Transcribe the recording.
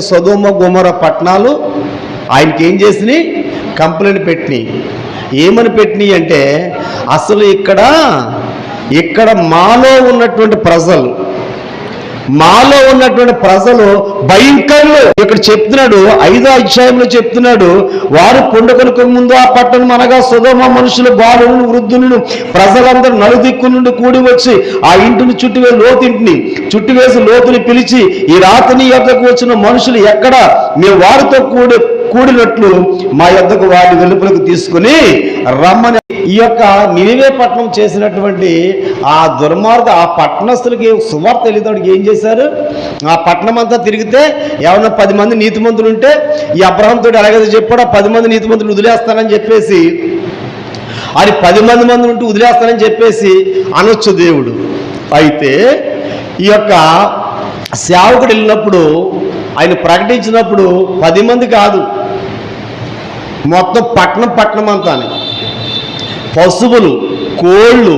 సొదొమ గొమొర పట్టణాలు ఆయనకి ఏం చేసినాయి? కంప్లైంట్ పెట్టినాయి. ఏమని పెట్టినాయి అంటే, అసలు ఇక్కడ మాలో ఉన్నటువంటి ప్రజలు భయంకరులు. ఇక్కడ చెప్తున్నాడు, 5వ అధ్యాయంలో చెప్తున్నాడు, వారు పుండకలకు ముందు ఆ పట్టణం అనగా సొదొమ మనుషులు, బాలులను, వృద్ధులను, ప్రజలందరూ నలుదిక్కు నుండి కూడి వచ్చి ఆ ఇంటిని చుట్టివేసి లోతుని పిలిచి, ఈ రాత్రి యొద్దకు వచ్చిన మనుషులు ఎక్కడ? మేము వారితో కూడినట్లు మా యొద్దకు వారి వెలుపలకు తీసుకుని రమ్మని. ఈ యొక్క నినివే పట్టణం చేసినటువంటి ఆ పట్టణస్తులకి సువార్త తెలియదానికి ఏం చేశారు? ఆ పట్టణం అంతా తిరిగితే ఏమన్నా 10 మంది నీతిమంతులు ఉంటే, ఈ అబ్రహాంతో ఎలాగైతే చెప్పాడో 10 మంది నీతిమంతులు వదిలేస్తానని చెప్పేసి, అది 10 మంది ఉంటే వదిలేస్తానని చెప్పేసి అనొచ్చు దేవుడు. అయితే ఈ యొక్క సేవకుడు వెళ్ళినప్పుడు, ఆయన ప్రకటించినప్పుడు 10 మంది కాదు, మొత్తం పట్టణం అంతా పశువులు, కోళ్ళు,